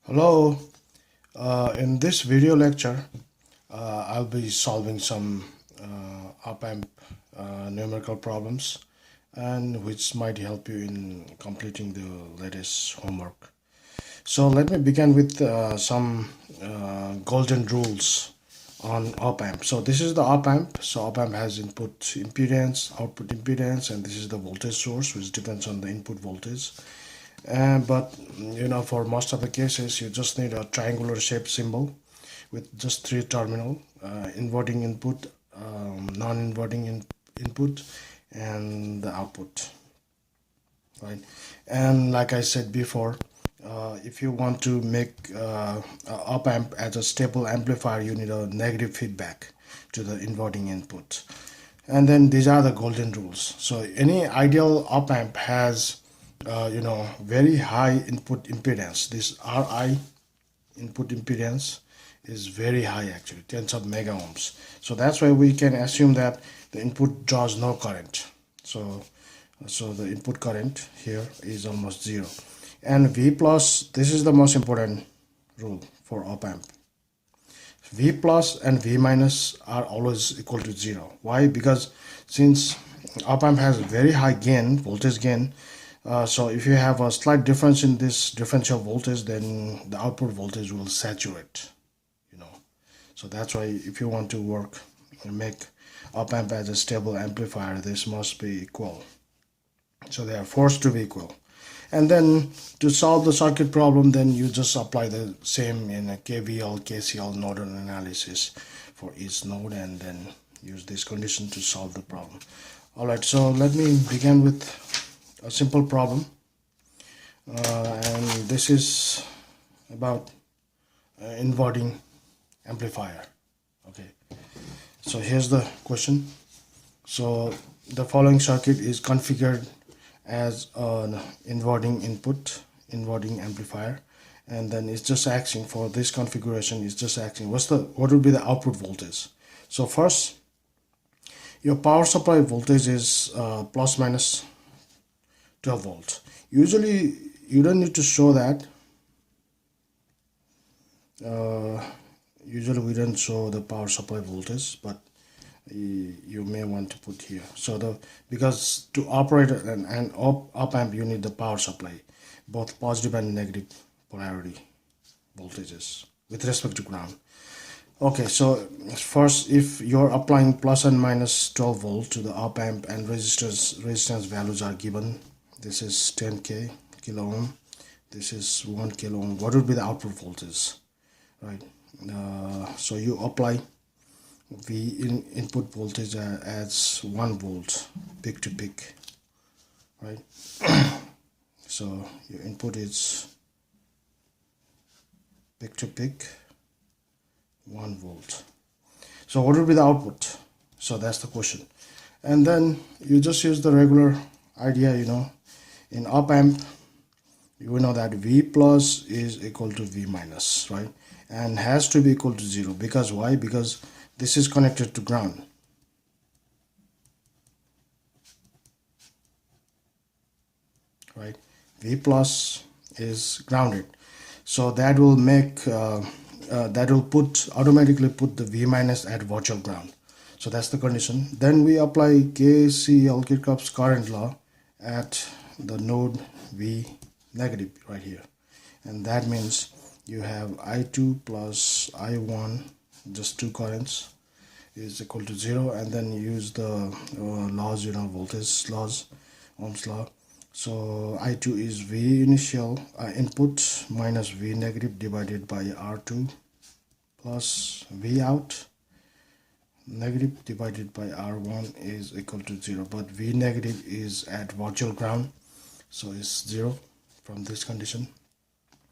Hello, in this video lecture, I'll be solving some op-amp numerical problems and which might help you in completing the latest homework. So let me begin with some golden rules on op-amp. So this is the op-amp. So op-amp has input impedance, output impedance, and this is the voltage source which depends on the input voltage. But for most of the cases you just need a triangular shaped symbol with just three terminal, inverting input, non-inverting input, and the output, right? And like I said before, if you want to make a op amp as a stable amplifier, you need a negative feedback to the inverting input. And then these are the golden rules. So any ideal op amp has very high input impedance. This Ri input impedance is very high, actually tens of mega ohms. So that's why we can assume that the input draws no current. So the input current here is almost zero. And V plus, this is the most important rule for op amp. V plus and V minus are always equal to zero. Why? Because since op amp has very high gain, voltage gain, so if you have a slight difference in this differential voltage, then the output voltage will saturate, so that's why if you want to work and make op amp as a stable amplifier, this must be equal. So they are forced to be equal. And then to solve the circuit problem, then you just apply the same in a KVL, KCL nodal analysis for each node, and then use this condition to solve the problem. Alright, so let me begin with a simple problem, and this is about inverting amplifier. Okay, so here's the question. So the following circuit is configured as an inverting input, inverting amplifier, and then it's just asking for this configuration. It's just asking what would be the output voltage. So first, your power supply voltage is plus minus 12 volts. Usually you don't need to show that. Usually we don't show the power supply voltage, but you may want to put here. So because to operate an op amp, you need the power supply, both positive and negative polarity voltages with respect to ground. Okay, so first, if you're applying plus and minus 12 volt to the op amp and resistance values are given, this is 10k kilo ohm, this is 1 kilo ohm, what would be the output voltage, right? So you apply V input voltage as 1 volt peak to peak, right? So your input is peak to peak 1 volt. So what would be the output? So that's the question. And then you just use the regular idea, in op amp you know that V plus is equal to V minus, right? And has to be equal to 0. Because why? Because this is connected to ground, right? V plus is grounded, so that will make that will automatically put the V minus at virtual ground. So that's the condition. Then we apply KCL, Kirchhoff's current law, at the node V negative right here, and that means you have I2 plus I1, just two currents, is equal to 0, and then use the laws, voltage laws, Ohm's law. So I2 is V initial input minus V negative divided by R2 plus V out negative divided by R1 is equal to 0, but V negative is at virtual ground, so it's 0 from this condition.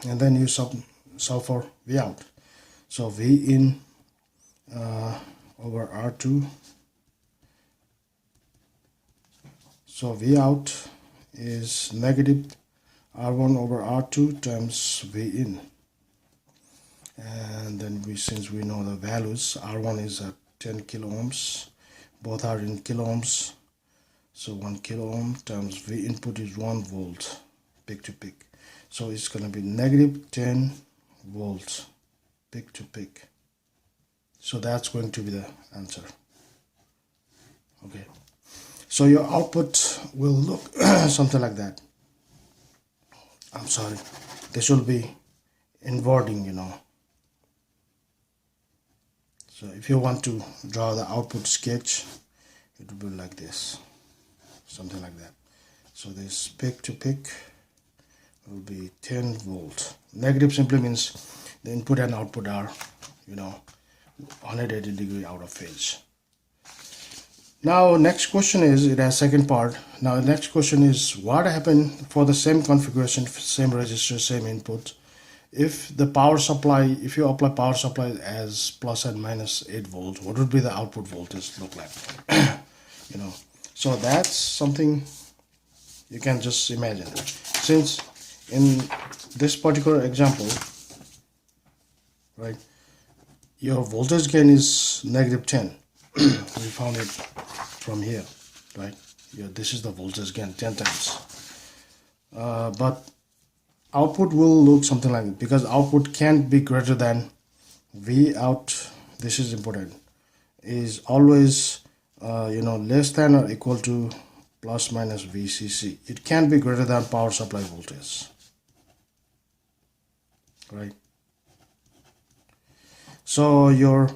And then you solve for V out. So V in over R2, so V out is negative R1 over R2 times V in. And then since we know the values, R1 is at 10 kilo ohms, both are in kilo ohms, so 1 kilo ohm times V input is 1 volt peak to peak, so it's going to be negative 10 volts peak to peak. So that's going to be the answer. Okay, so your output will look something like that. I'm sorry, this will be inverting, you know. So if you want to draw the output sketch, it will be like this, something like that. So this peak to peak will be 10 volt. Negative simply means the input and output are, you know, 180 degree out of phase. Now next question is, it has second part. Now the next question is, what happened for the same configuration, same resistor, same input, if the power supply, if you apply power supply as plus and minus 8 volts, what would be the output voltage look like? You know, so that's something you can just imagine. Since in this particular example, right, your voltage gain is negative 10. We found it from here, right? Yeah, this is the voltage gain 10 times. But output will look something like it, because output can't be greater than V out. This is important, is always you know, less than or equal to plus minus VCC. It can't be greater than power supply voltage, right? So your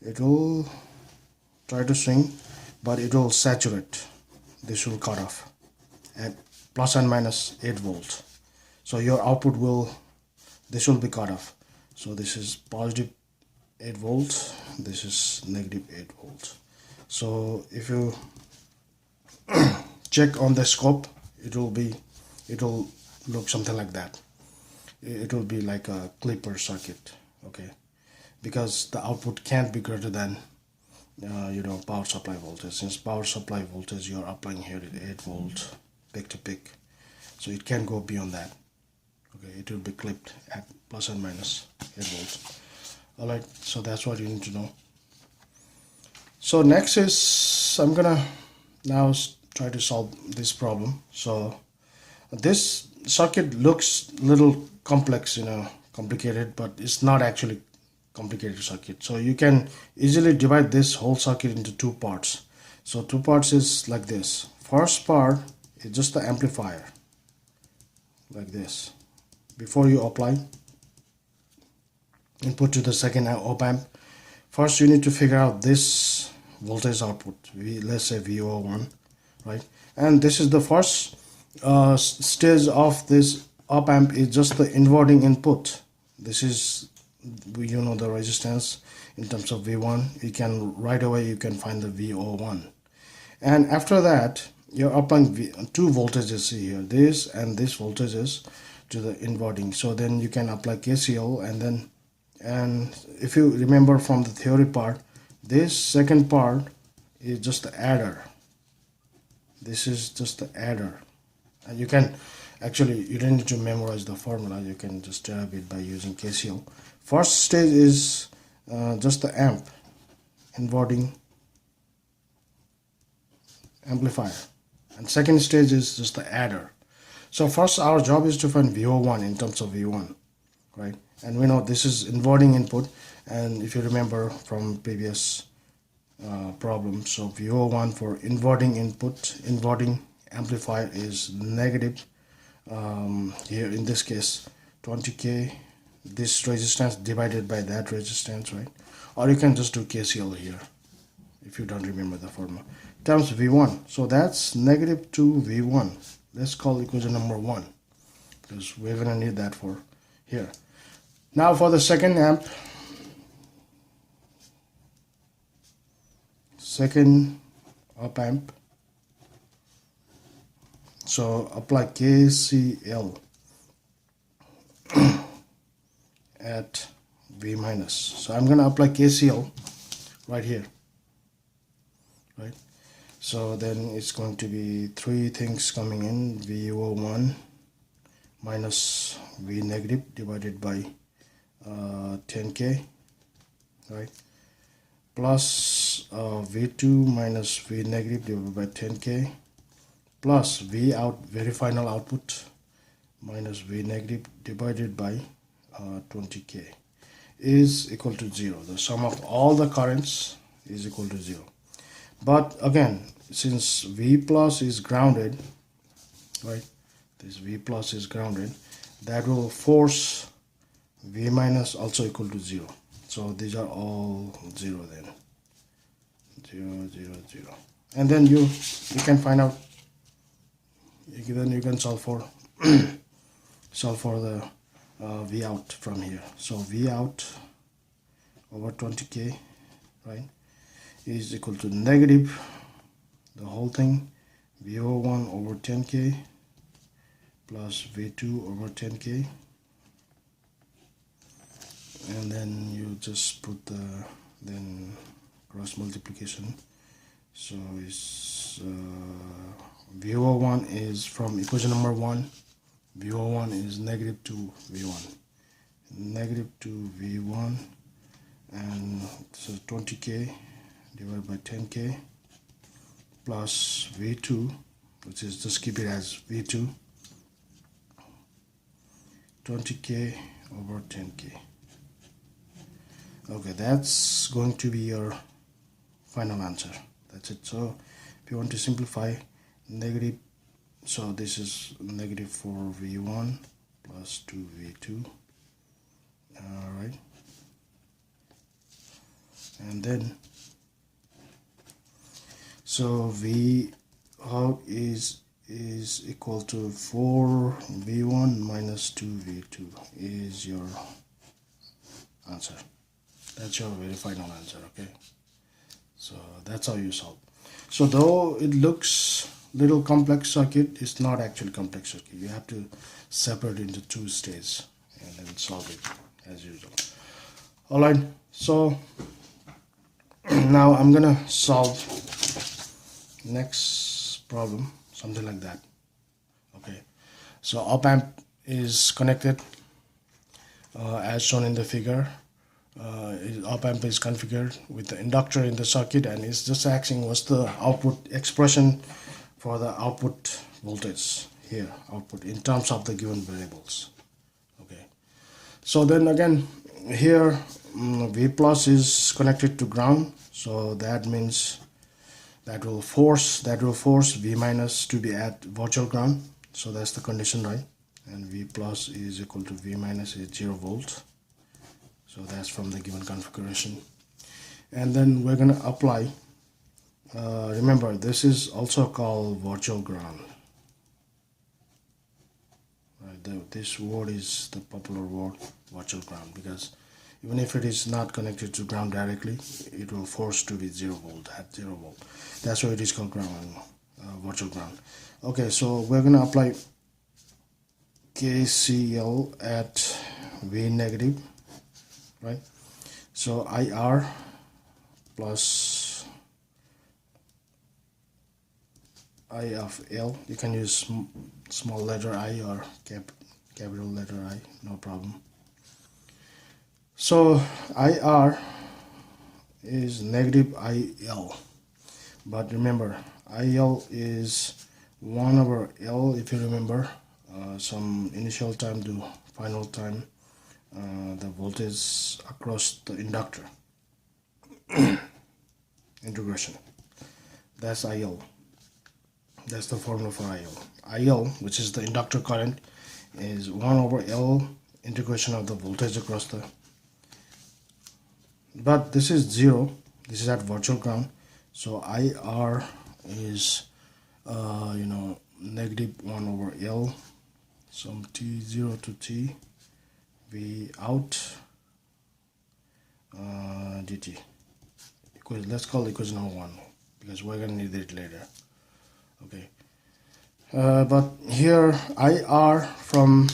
it will try to swing, but it will saturate. This will cut off at plus and minus 8 volts. So your output will, this will be cut off. So this is positive 8 volts, this is negative 8 volts. So if you check on the scope, it will look something like that. It will be like a clipper circuit, okay, because the output can't be greater than you know, power supply voltage. Since power supply voltage you are applying here at 8 volts peak to peak, so it can't go beyond that. Okay, it will be clipped at plus and minus 8 volts. Alright, so that's what you need to know. So next is, I'm gonna now try to solve this problem. So this circuit looks a little complex, you know, complicated, but it's not actually complicated circuit. So you can easily divide this whole circuit into two parts. So two parts is like this. First part is just the amplifier, like this. Before you apply input to the second op amp, first you need to figure out this voltage output, let's say VO1, right? And this is the first stage of this op amp, is just the inverting input. This is, you know, the resistance in terms of V1. You can right away you can find the VO1, and after that you're applying two voltages here, this and this voltages to the inverting. So then you can apply KCL, and if you remember from the theory part, this second part is just the adder. This is just the adder, and you can actually, you don't need to memorize the formula, you can just derive it by using KCL. First stage is just the amp, inverting amplifier, and second stage is just the adder. So first our job is to find VO1 in terms of V1, right? And we know this is inverting input, and if you remember from previous problem, so VO1 for inverting input, inverting amplifier is negative, here in this case 20k, this resistance divided by that resistance, right? Or you can just do KCL here if you don't remember the formula, times V1. So that's negative 2 V1. Let's call equation number 1, because we're gonna need that for here. Now for the second amp, second op amp, so apply KCL at V minus. So I'm gonna apply KCL right here, right? So then it's going to be three things coming in: VO1 minus V negative divided by 10k, right, plus V2 minus V negative divided by 10k, plus V out, very final output, minus V negative divided by 20k is equal to 0. The sum of all the currents is equal to 0. But again, since V plus is grounded, right, this V plus is grounded, that will force V minus also equal to 0. So these are all 0 then. 0, 0, 0. And then you can find out, then you can solve for the V out from here. So V out over 20k, right, is equal to negative the whole thing V01 over 10k plus V2 over 10k, and then you just put the then cross multiplication. So it's V01 is from equation number 1. V01 is negative 2 V1, negative 2 V1, and so 20k divided by 10k plus V2, which is, just keep it as V2, 20k over 10k. Okay, that's going to be your final answer. That's it. So if you want to simplify, negative, so this is negative 4 V1 plus 2 V2. Alright, and then so V out is equal to 4 V1 minus 2 V2 is your answer. That's your very final answer. Okay, so that's how you solve. So though it looks little complex circuit, it's not actually complex circuit. You have to separate into two stages and then solve it as usual. Alright, so now I'm gonna solve next problem, something like that. Okay, so op amp is connected as shown in the figure. Op amp is configured with the inductor in the circuit, and it's just asking what's the output expression for the output voltage here, output in terms of the given variables. Okay, so then again here V plus is connected to ground, so that means that will force V minus to be at virtual ground. So that's the condition, right? And V plus is equal to V minus is 0 volt. So that's from the given configuration. And then we're going to apply, remember this is also called virtual ground. Right, this word is the popular word, virtual ground, because even if it is not connected to ground directly, it will force to be 0 volt, at 0 volt. That's why it is called ground, virtual ground. Okay, so we're going to apply KCL at V negative, right? So IR plus I of L, you can use small letter I or capital letter I, no problem. So IR is negative IL, but remember IL is 1 over L, if you remember, some initial time to final time, the voltage across the inductor integration. That's IL. That's the formula for IL. IL, which is the inductor current, is 1 over L integration of the voltage across the, but this is 0, this is at virtual ground, so IR is negative 1 over L, some T0 to T V out dt. Let's call equation number 1 because we're going to need it later. Okay, but here IR from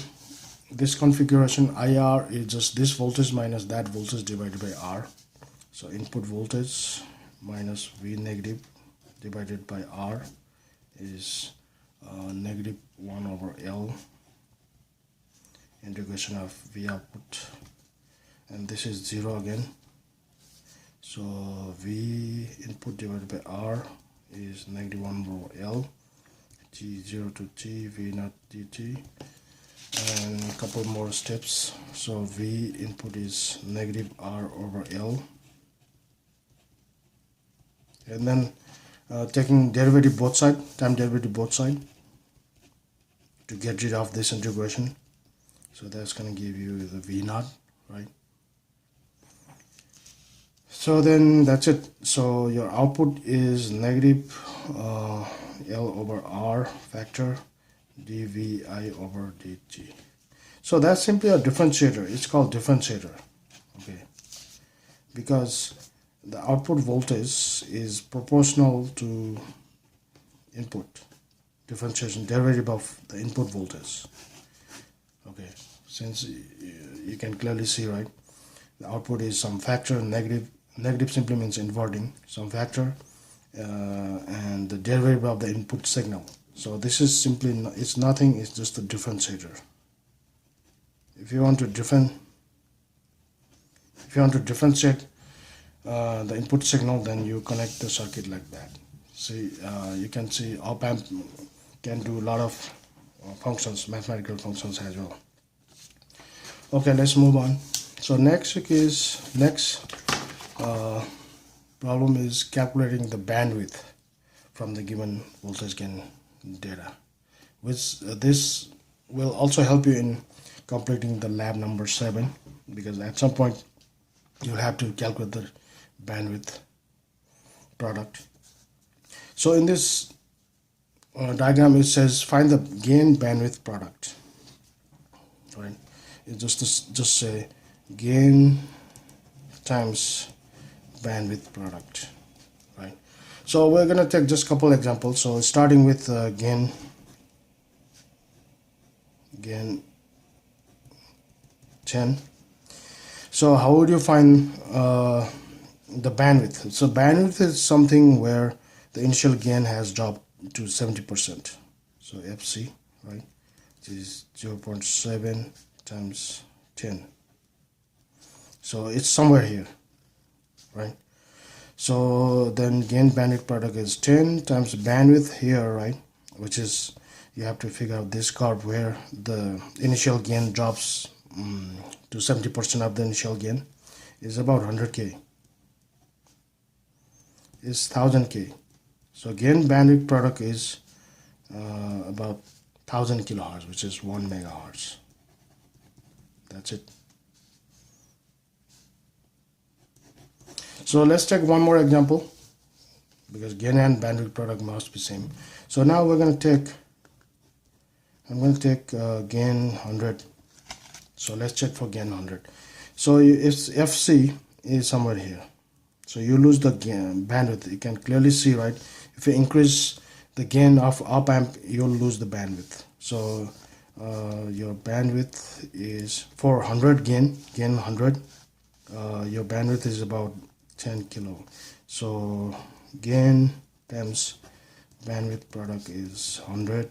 this configuration, IR is just this voltage minus that voltage divided by R. So input voltage minus V negative divided by R is negative 1 over L integration of V output, and this is 0 again. So V input divided by R is negative 1 over L, T0 to T V naught dt. and a couple more steps. So V input is negative R over L, and then taking derivative both side, time derivative both side, to get rid of this integration. So that's going to give you the V naught, right? So then that's it. So your output is negative L over R factor dVi over dt. So that's simply a differentiator. It's called differentiator, okay, because the output voltage is proportional to input differentiation derivative of the input voltage. Okay, since you can clearly see, right, the output is some factor. Negative simply means inverting some factor, and the derivative of the input signal. So this is simply, it's nothing, it's just a differentiator. If you want to differentiate the input signal, then you connect the circuit like that. See, you can see op amp can do a lot of functions, mathematical functions as well. Okay, let's move on. So next problem is calculating the bandwidth from the given voltage gain data, which this will also help you in completing the lab number 7, because at some point you'll have to calculate the bandwidth product. So in this diagram, it says find the gain bandwidth product, right? It just say gain times bandwidth product, right? So we're gonna take just a couple examples. So starting with gain 10. So how would you find the bandwidth? So bandwidth is something where the initial gain has dropped to 70%. So FC, right, which is 0.7 times 10. So it's somewhere here, right? So then gain bandwidth product is 10 times bandwidth here, right, which is, you have to figure out this curve where the initial gain drops to 70% of the initial gain is about 100k, is 1000k. So gain bandwidth product is about 1000 kilohertz, which is 1 megahertz. That's it. So let's take one more example, because gain and bandwidth product must be same. So now we're going to take, I'm going to take gain 100. So let's check for gain 100. So if FC is somewhere here, so you lose the gain bandwidth. You can clearly see, right, if you increase the gain of op amp, you'll lose the bandwidth. So your bandwidth is for 100 gain 100, your bandwidth is about 10 kilo. So gain times bandwidth product is 100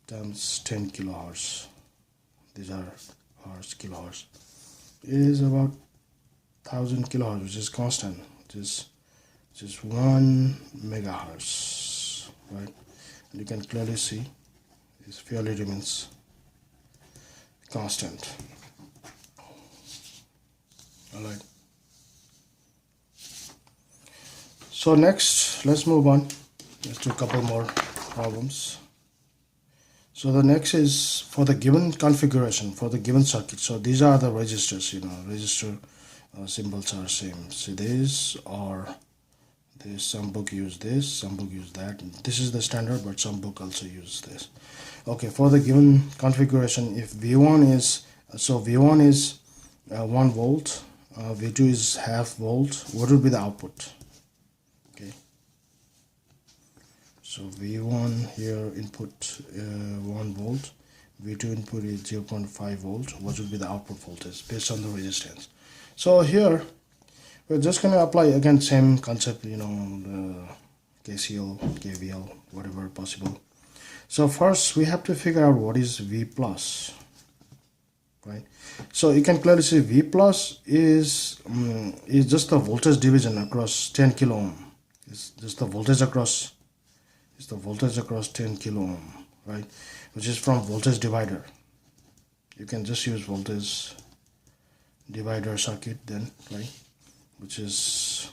times 10 kilohertz. These are hertz, kilohertz. It is about 1000 kilohertz, which is constant, which is 1 megahertz, right? And you can clearly see this fairly remains constant. All right. So next, let's move on. Let's do a couple more problems. So the next is for the given configuration for the given circuit. So these are the registers, register symbols are same. So this or this, some book use this, some book use that. This is the standard, but some book also use this. Okay, for the given configuration, if V1 is, so V1 is 1 volt, V2 is half volt, what would be the output? Okay. So V1 here input 1 volt, V2 input is 0.5 volt. What would be the output voltage based on the resistance? So here we're just going to apply again same concept, the KCL, KVL, whatever possible. So first we have to figure out what is V plus, right? So you can clearly see V plus is just the voltage division across 10 kilo ohm. It's just the voltage across. It's the voltage across 10 kilo ohm, right, which is from voltage divider. you can just use voltage divider circuit then, right? Which is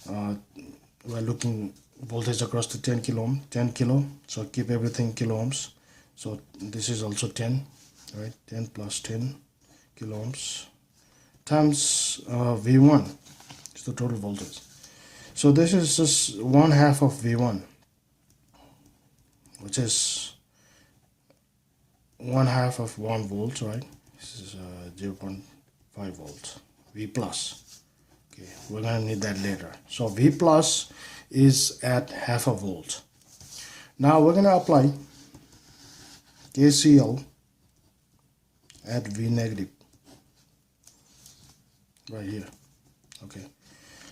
we're looking voltage across the 10 kilo ohm, 10 kilo, so keep everything kilo ohms. So this is also 10, right? 10 plus 10 kilo ohms times V1 is the total voltage. So this is just 1/2 of V1, which is 1/2 of 1 volt, right? This is 0.5 volts, V plus. Okay, we're gonna need that later. So V plus is at 1/2 volt. Now we're gonna apply KCL at V negative right here. Okay,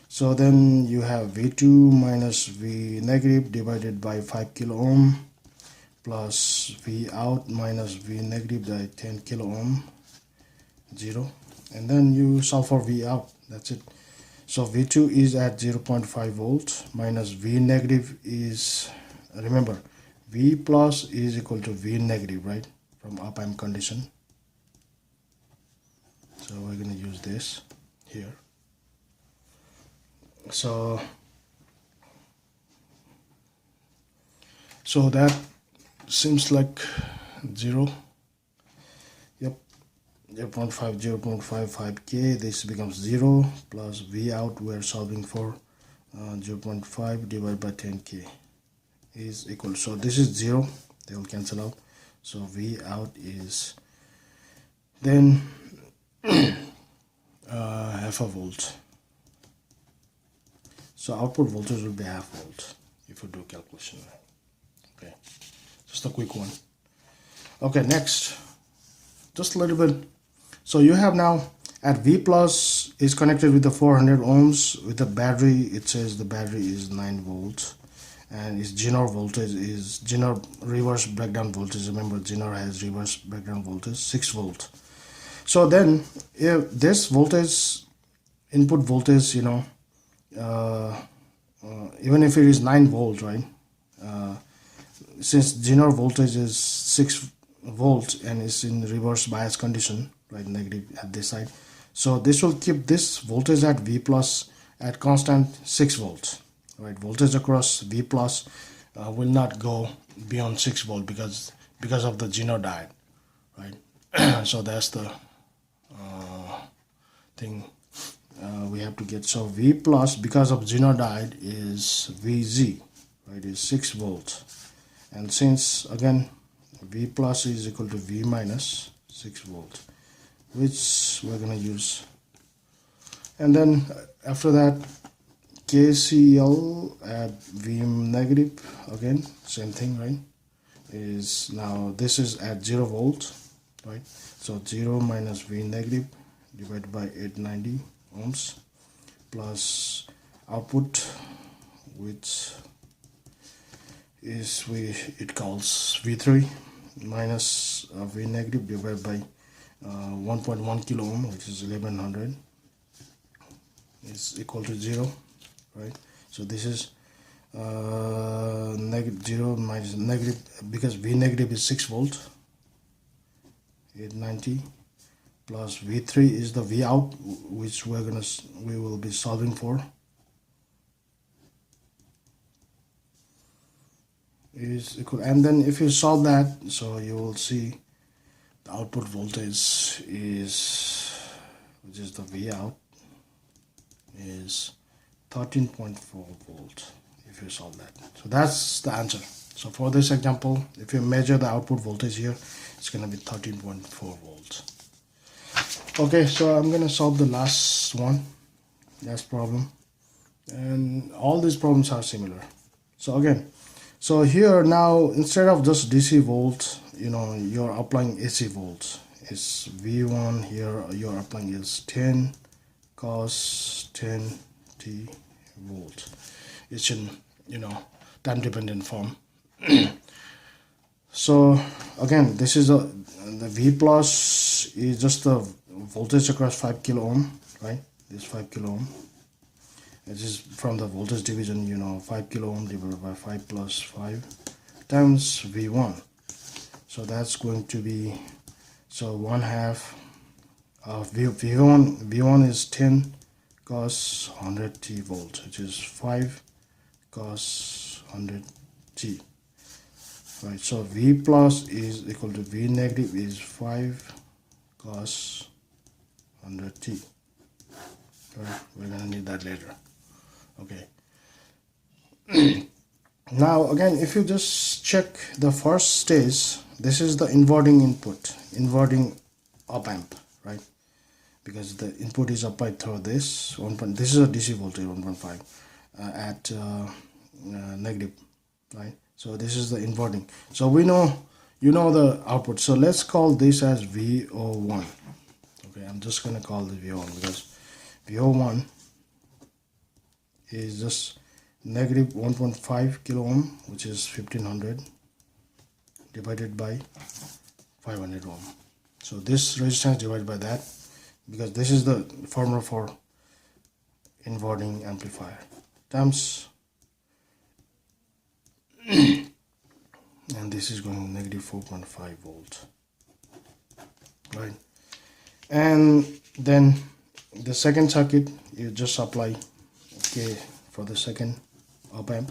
so then you have V2 minus V negative divided by 5 kilo ohm plus V out minus V negative by 10 kilo ohm, 0, and then you solve for V out. That's it. So V2 is at 0.5 volts minus V negative is, remember, V plus is equal to V negative, right, from op amp condition. So we're going to use this here. So that seems like 0. Yep, 0.5, 0.55k, this becomes 0 plus V out, we're solving for 0.5 divided by 10k is equal, so this is 0, they will cancel out, so V out is then 1/2 volt. So output voltage will be 1/2 volt if you do calculation. Okay, just a quick one. Okay, next, just a little bit. So you have now at V plus is connected with the 400 ohms with the battery. It says the battery is 9 volts and its Zener voltage is Zener reverse breakdown voltage. Remember, Zener has reverse breakdown voltage 6 volt. So then if this voltage, input voltage, you know, even if it is 9 volt, right, since Zener voltage is 6 volts and is in reverse bias condition, right, negative at this side, so this will keep this voltage at V plus at constant 6 volts, right? Voltage across V plus will not go beyond 6 volt because of the Zener diode, right? So that's the thing we have to get. So V plus, because of Zener diode, is VZ, right, is 6 volts, and since again V plus is equal to V minus 6 volts, which we're gonna use, and then after that KCL at V negative, again same thing, right, is now this is at 0 volt, right? So 0 minus V negative divided by 890 ohms plus output, which is it calls V3 minus V negative divided by 1.1 kilo ohm, which is 1100, is equal to 0, right? So this is negative 0 minus negative, because V negative is 6 volt, 890 plus V3 is the V out, which we will be solving for, is equal, and then if you solve that, so you will see the output voltage is, which is the V out, is 13.4 volt if you solve that. So that's the answer. So for this example, if you measure the output voltage here, it's going to be 13.4 volts. Okay, so I'm going to solve the last problem, and all these problems are similar. So again, so here now, instead of just DC volts, you know, you're applying AC volts. It's V1 here, you're applying is 10 cos 10 t volt. It's in, you know, time dependent form. So again, this is the V plus is just the voltage across 5 kilo ohm, right? This 5 kilo ohm. This is from the voltage division, you know, 5 kilo ohm divided by 5 plus 5 times V1. So that's going to be So 1/2 of V1 is 10 cos 100t volt, which is 5 cos 100t, right? So V plus is equal to V negative is 5 cos 100t, right? We're gonna need that later. Okay. Now again, if you just check the first stage, this is the inverting input, inverting op amp, right? Because the input is applied through this this is a DC voltage 1.5 at negative, right? So this is the inverting. So we know, you know the output. So let's call this as VO1. Okay, I'm just gonna call the VO1 because VO1 is just negative 1.5 kilo ohm, which is 1500 divided by 500 ohm. So this resistance divided by that, because this is the formula for inverting amplifier, times and this is going negative 4.5 volt, right? And then the second circuit, you just apply K for the second op amp,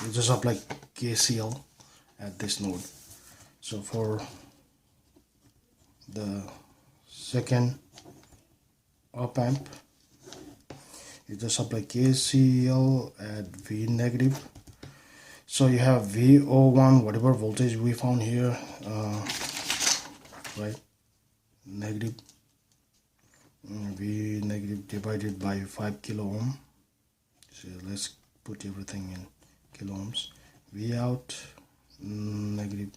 you just apply KCL at this node. So for the second op amp, you just apply KCL at V negative. So you have VO1, whatever voltage we found here, right, negative, V negative divided by 5 kilo ohm. So let's put everything in kilo ohms. V out negative,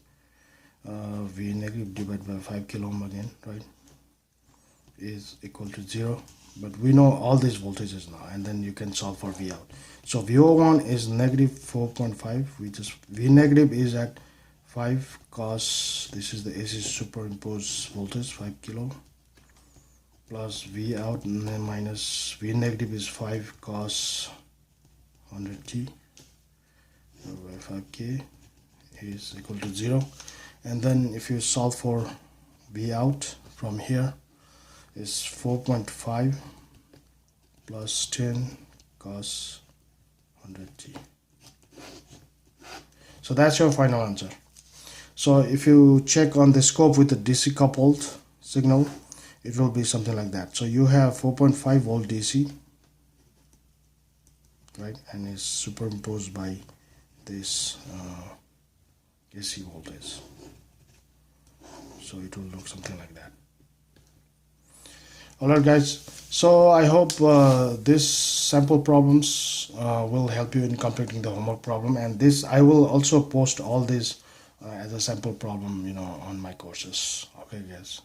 V negative divided by 5 kilo ohm again, right, is equal to 0. But we know all these voltages now, and then you can solve for V out. So VO1 is negative 4.5. We just, V negative is at 5 cos, this is the AC superimposed voltage 5 kilo, plus V out and then minus V negative is 5 cos 100t by 5k is equal to 0. And then if you solve for V out from here, is 4.5 plus 10 cos 100t. So that's your final answer. So if you check on the scope with the DC coupled signal, it will be something like that. So you have 4.5 volt DC, right, and it's superimposed by this AC voltage. So it will look something like that. Alright guys, so I hope this sample problems will help you in completing the homework problem, and this I will also post all this as a sample problem, you know, on my courses. Okay guys.